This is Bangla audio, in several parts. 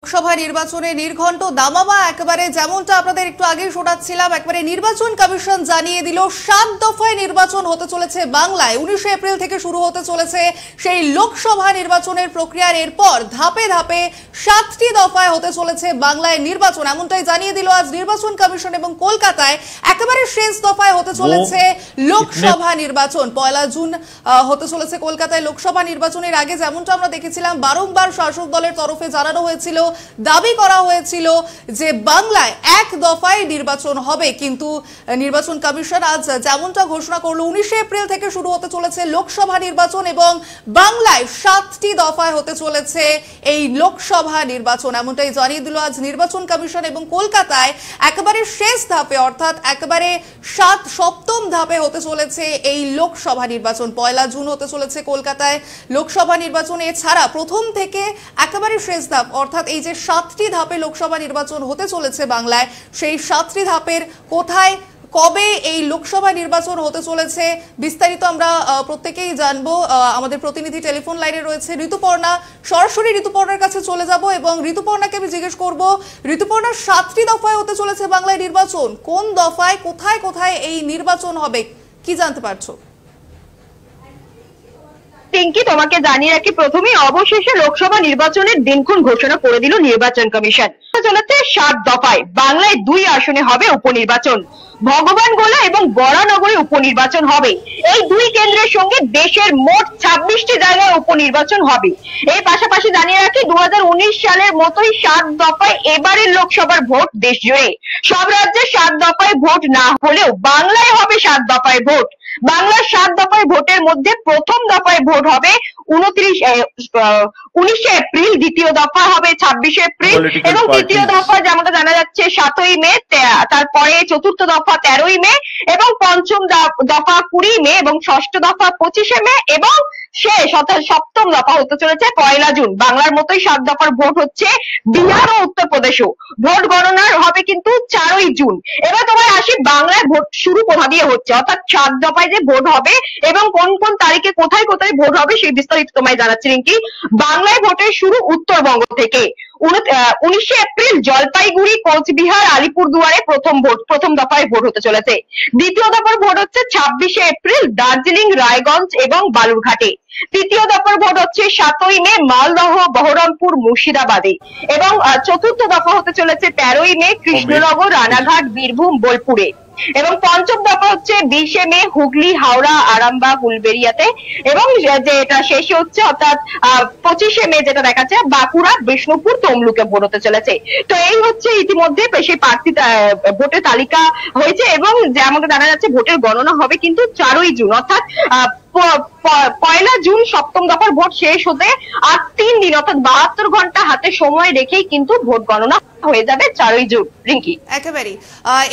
লোকসভা নির্বাচনে নির্ঘণ্ট দামামা একেবারে যেমনটা আপনাদের একটু আগে শোনাচ্ছিলাম, একবারে নির্বাচন কমিশন জানিয়ে দিল 7 দফায় নির্বাচন হতে চলেছে বাংলায়। 19 এপ্রিল থেকে শুরু হতে চলেছে সেই লোকসভা নির্বাচনের প্রক্রিয়ার, এরপর ধাপে ধাপে 7টি দফায় হতে চলেছে বাংলায় নির্বাচন, এমনটাই জানিয়ে দিল আজ নির্বাচন কমিশন। এবং কলকাতায় একেবারে শেষ দফায় হতে চলেছে লোকসভা নির্বাচন। 1 জুন হতে চলেছে কলকাতায় লোকসভা নির্বাচনের আগে যেমনটা আমরা দেখেছিলাম বারংবার শাসক দলের তরফে জানানো হয়েছিল, দাবি করা হয়েছিল যে বাংলায় 1 দফায় নির্বাচন হবে, কিন্তু নির্বাচন কমিশন আজ যেমনটা ঘোষণা করলো 19 এপ্রিল থেকে শুরু হতে চলেছে লোকসভা নির্বাচন এবং বাংলায় 7টি দফায় হতে চলেছে এই লোকসভা নির্বাচন, এমনটাই জানিয়ে দিল আজ নির্বাচন কমিশন। এবং কলকাতায় একেবারে শেষ ধাপে অর্থাৎ একেবারে 7ম ধাপে হতে চলেছে এই লোকসভা নির্বাচন। 1 জুন হতে চলেছে কলকাতায় লোকসভা নির্বাচন। এছাড়া প্রথম থেকে একেবারে শেষ ধাপ অর্থাৎ এই যে 7টি ধাপে লোকসভা নির্বাচন হতে চলেছে বাংলায়, সেই 7টি ধাপের কোথায় কবে এই লোকসভা নির্বাচন হতে চলেছে বিস্তারিত আমরা প্রত্যেকেই জানবো। আমাদের প্রতিনিধি টেলিফোন লাইনে রয়েছে ঋতুপর্ণা, সরাসরি ঋতুপর্ণার কাছে চলে যাব এবং ঋতুপর্ণাকে আমি জিজ্ঞেস করব, ঋতুপর্ণা 7টি দফায় হতে চলেছে বাংলায় নির্বাচন, কোন দফায় কোথায় কোথায় এই নির্বাচন হবে কি জানতে পারছো? টিঙ্কি, তোমাকে জানিয়ে রাখি প্রথমেই অবশেষে লোকসভা নির্বাচনের দিনক্ষণ ঘোষণা করে দিল নির্বাচন কমিশন। চলেছে 7 দফায় বাংলায় 2 আসনে হবে উপনির্বাচন, ভগবানগোলা এবং বরানগরে উপনির্বাচন হবে। এই 2 কেন্দ্রের সঙ্গে দেশের মোট 26টি জায়গায় উপনির্বাচন হবে। এর পাশাপাশি জানিয়ে রাখি 2019 সালের মতোই 7 দফায় এবারের লোকসভার ভোট দেশ জুড়ে। সব রাজ্যে 7 দফায় ভোট না হলেও বাংলায় হবে 7 দফায় ভোট। বাংলার 7 দফায় ভোটের মধ্যে প্রথম দফায় ভোট হবে 19 এপ্রিল, দ্বিতীয় দফা হবে 26 এপ্রিল এবং তৃতীয় দফা যেমনটা জানা যাচ্ছে 7ই মে, তারপরে চতুর্থ দফা 13ই মে এবং পঞ্চম দফা 20 মে এবং ষষ্ঠ দফা 25 মে এবং শেষ অর্থাৎ 7ম দফা হতে চলেছে 1 জুন। বাংলার মতোই 7 দফার ভোট হচ্ছে বিহার ও উত্তরপ্রদেশও। ভোট গণনা হবে কিন্তু 4ই জুন। এবার তোমার আসি বাংলায় ভোট শুরু কোথা দিয়ে হচ্ছে, অর্থাৎ 7 দফায় যে ভোট হবে এবং কোন কোন তারিখে কোথায় কোথায় ভোট হবে সেই বিস্তারিত তোমায় জানাচ্ছি রিঙ্কি। বাংলায় ভোটের শুরু উত্তরবঙ্গ থেকে। 19 এপ্রিল জলপাইগুড়ি, কোচবিহার, আলিপুরদুয়ারে প্রথম দফায় ভোট হতে চলেছে। দ্বিতীয় দফার ভোট হচ্ছে 26 এপ্রিল দার্জিলিং, রায়গঞ্জ এবং বালুরঘাটে। তৃতীয় দফার ভোট হচ্ছে 7ই মে মালদহ, বহরমপুর, মুর্শিদাবাদে এবং চতুর্থ দফা হতে চলেছে 13ই মে কৃষ্ণনগর, রানাঘাট, বীরভূম, বোলপুরে এবং পঞ্চম দফা হচ্ছে 20 মে হুগলি, হাওড়া, আরামবাগ, উলবেড়িয়াতে এবং যেটা শেষে হচ্ছে অর্থাৎ 25 মে যেটা দেখাচ্ছে বাঁকুড়া, বিষ্ণুপুর, তমলুকে ভোট হতে চলেছে। তো এই হচ্ছে ইতিমধ্যে সেই প্রার্থী ভোটের তালিকা হয়েছে এবং যেমন জানা যাচ্ছে ভোটের গণনা হবে কিন্তু 4ই জুন অর্থাৎ 1 জুন 7ম দফার ভোট শেষ হতে আর 3 দিন অর্থাৎ 72 ঘন্টা হাতে সময় রেখেই কিন্তু ভোট গণনা হয়ে যাবে 4ই জুন রিঙ্কি। একেবারে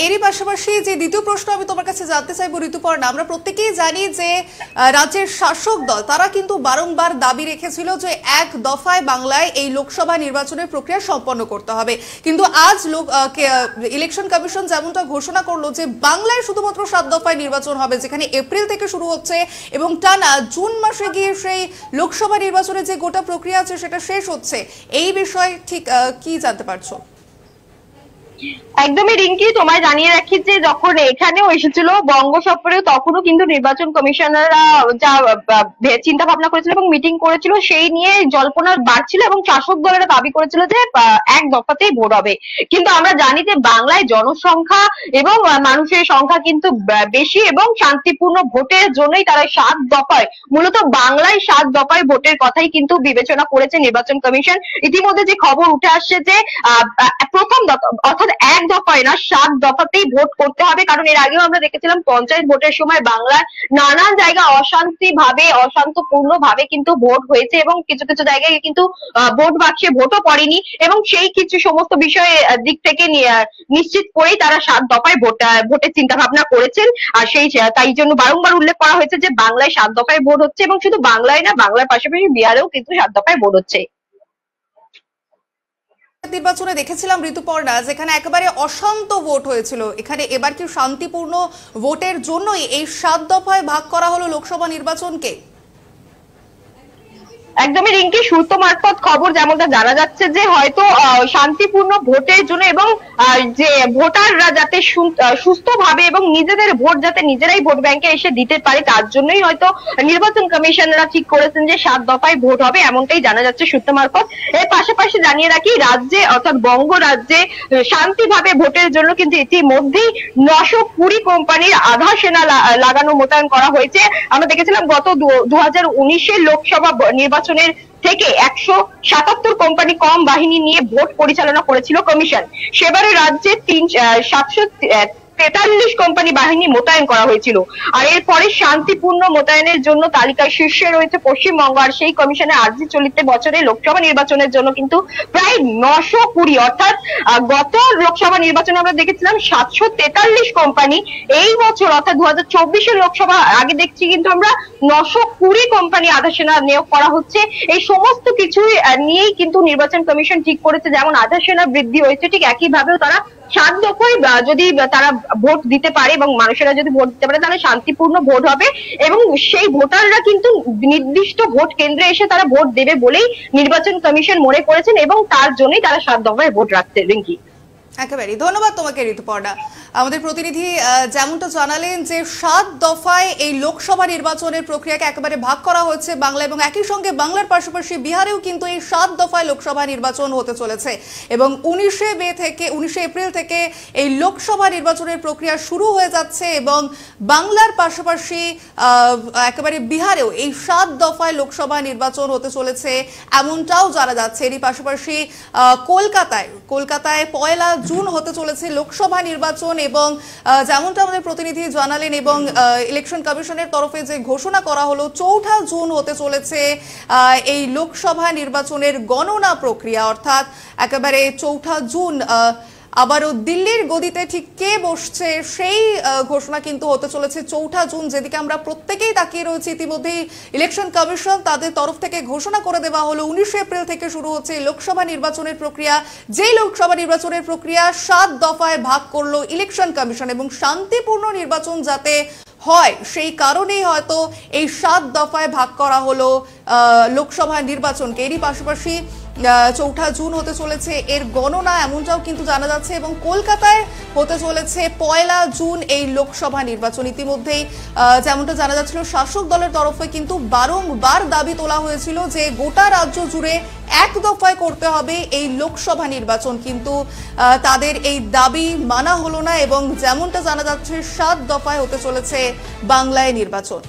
এরই পাশাপাশি যে দ্বিতীয় প্রশ্ন আমি তোমার কাছে জানতে চাইবো ঋতুপর্ণা, আমরা প্রত্যেকেই জানি যে রাজ্যের শাসক দল তারা কিন্তু বারংবার দাবি রেখেছিল যে 1 দফায় বাংলায় এই লোকসভা নির্বাচনের প্রক্রিয়া সম্পন্ন করতে হবে, কিন্তু আজ ইলেকশন কমিশন যেমনটা ঘোষণা করলো যে বাংলায় শুধুমাত্র 7 দফায় নির্বাচন হবে, যেখানে এপ্রিল থেকে শুরু হচ্ছে এবং টানা জুন মাসে গিয়ে সেই লোকসভা নির্বাচনের যে গোটা প্রক্রিয়া আছে সেটা শেষ হচ্ছে, এই বিষয়ে ঠিক কি জানতে পারছো? একদমই রিঙ্কি, তোমায় জানিয়ে রাখি যে যখন এখানেও এসেছিল বঙ্গ সফরে তখনও কিন্তু নির্বাচন কমিশনাররা যা চিন্তা ভাবনা করেছিল এবং মিটিং করেছিল সেই নিয়ে জল্পনা বাড়ছিল এবং শাসক দলেরা দাবি করেছিল যে 1 দফাতেই ভোট হবে। কিন্তু আমরা জানি যে বাংলায় জনসংখ্যা এবং মানুষের সংখ্যা কিন্তু বেশি এবং শান্তিপূর্ণ ভোটের জন্যই তারা 7 দফায় মূলত বাংলায় 7 দফায় ভোটের কথাই কিন্তু বিবেচনা করেছে নির্বাচন কমিশন। ইতিমধ্যে যে খবর উঠে আসছে যে প্রথম দফা অর্থাৎ 1 দফায় না 7 দফাতেই ভোট করতে হবে, কারণ এর আগেও আমরা দেখেছিলাম পঞ্চায়েত ভোটের সময় বাংলার নানান জায়গায় অশান্তপূর্ণ ভাবে কিন্তু ভোট হয়েছে এবং কিছু কিছু জায়গায় কিন্তু ভোট বাক্সে ভোটও পড়েনি এবং সেই কিছু সমস্ত বিষয়ে দিক থেকে নিশ্চিত করেই তারা 7 দফায় ভোটের চিন্তা ভাবনা করেছেন। আর তাই জন্য বারংবার উল্লেখ করা হয়েছে যে বাংলায় 7 দফায় ভোট হচ্ছে এবং শুধু বাংলায় না, বাংলার পাশাপাশি বিহারেও কিন্তু 7 দফায় ভোট হচ্ছে। নির্বাচনে দেখেছিলাম ঋতুপর্ণা যেখানে একেবারে অশান্ত ভোট হয়েছিল, এখানে এবার কি শান্তিপূর্ণ ভোটের জন্যই এই 7 দফায় ভাগ করা হলো লোকসভা নির্বাচনকে? একদমই রিঙ্কি, সূত্র মারফত খবর যেমনটা জানা যাচ্ছে যে হয়তো শান্তিপূর্ণ ভোটের জন্য এবং যে ভোটাররা যাতে সুস্থভাবে এবং নিজেদের ভোট যাতে নিজেরাই ভোট ব্যাংকে এসে দিতে পারে তার জন্যই হয়তো নির্বাচন কমিশনরা ঠিক করেছেন যে 7 দফায় ভোট হবে, এমনটাই জানা যাচ্ছে সূত্র মারফত। এর পাশাপাশি জানিয়ে রাখি, রাজ্যে অর্থাৎ বঙ্গ রাজ্যে শান্তিভাবে ভোটের জন্য কিন্তু ইতিমধ্যেই 920 কোম্পানির আধা সেনা লাগানো মোতায়েন করা হয়েছে। আমরা দেখেছিলাম গত 2019-এর লোকসভা নির্বাচনের থেকে 177 কোম্পানি কম বাহিনী নিয়ে ভোট পরিচালনা করেছিল কমিশন। সেবারে রাজ্যে 743 কোম্পানি বাহিনী মোতায়েন করা হয়েছিল। আর এরপরে শান্তিপূর্ণ মোতায়েনের জন্য তালিকায় শীর্ষে রয়েছে পশ্চিমবঙ্গ। আর সেই কমিশনের আর্জি চলিত বছরে লোকসভা নির্বাচনের জন্য কিন্তু প্রায় 920 অর্থাৎ গত লোকসভা নির্বাচনে আমরা দেখেছিলাম 743 কোম্পানি, এই বছর অর্থাৎ 2024-এর লোকসভা আগে দেখছি কিন্তু আমরা 920 কোম্পানি আধা সেনা নিয়োগ করা হচ্ছে। এই সমস্ত কিছু নিয়েই কিন্তু নির্বাচন কমিশন ঠিক করেছে, যেমন আধা সেনা বৃদ্ধি হয়েছে ঠিক একইভাবেও তারা 7 দফায় যদি তারা ভোট দিতে পারে এবং মানুষেরা যদি ভোট দিতে পারে তাহলে শান্তিপূর্ণ ভোট হবে এবং সেই ভোটাররা কিন্তু নির্দিষ্ট ভোট কেন্দ্রে এসে তারা ভোট দেবে বলেই নির্বাচন কমিশন মনে করেছেন এবং তার জন্যই তারা 7 দফায় ভোট রাখছে। রিঙ্কি, একেবারেই ধন্যবাদ তোমাকে ঋতুপর্ণা। আমাদের প্রতিনিধি যেমনটা জানালেন যে 7 দফায় এই লোকসভা নির্বাচনের প্রক্রিয়াকে একেবারে ভাগ করা হয়েছে বাংলা, এবং একই সঙ্গে বাংলার পাশাপাশি বিহারেও কিন্তু এই 7 দফায় লোকসভা নির্বাচন হতে চলেছে এবং 19 এপ্রিল থেকে এই লোকসভা নির্বাচনের প্রক্রিয়া শুরু হয়ে যাচ্ছে এবং বাংলার পাশাপাশি একেবারে বিহারেও এই 7 দফায় লোকসভা নির্বাচন হতে চলেছে এমনটাও জানা যাচ্ছে। এরই পাশাপাশি কলকাতায় 1 জুন হতে চলেছে লোকসভা নির্বাচন এবং যেমনটা আমাদের প্রতিনিধি জানালেন এবং ইলেকশন কমিশনের তরফে যে ঘোষণা করা হলো 4 জুন হতে চলেছে এই লোকসভা নির্বাচনের গণনা প্রক্রিয়া, অর্থাৎ একেবারে 4 জুন আবারও দিল্লির গদিতে ঠিক কে বসছে সেই ঘোষণা কিন্তু হতে চলেছে 4 জুন, যেদিকে আমরা প্রত্যেকেই তাকিয়ে রয়েছি। ইতিমধ্যেই ইলেকশন কমিশন তাদের তরফ থেকে ঘোষণা করে দেওয়া হলো 19 এপ্রিল থেকে শুরু হচ্ছে লোকসভা নির্বাচনের প্রক্রিয়া। যেই লোকসভা নির্বাচনের প্রক্রিয়া 7 দফায় ভাগ করলো ইলেকশন কমিশন এবং শান্তিপূর্ণ নির্বাচন যাতে হয় সেই কারণেই হয়তো এই 7 দফায় ভাগ করা হলো লোকসভা নির্বাচনকে। এরই পাশাপাশি 4 জুন হতে চলেছে এর গণনা, এমনটাও কিন্তু জানা যাচ্ছে এবং কলকাতায় হতে চলেছে 1 জুন এই লোকসভা নির্বাচন। ইতিমধ্যেই যেমনটা জানা যাচ্ছিল শাসক দলের তরফে কিন্তু বারংবার দাবি তোলা হয়েছিল যে গোটা রাজ্য জুড়ে 1 দফায় করতে হবে এই লোকসভা নির্বাচন, কিন্তু তাদের এই দাবি মানা হলো না এবং যেমনটা জানা যাচ্ছে 7 দফায় হতে চলেছে বাংলায় নির্বাচন।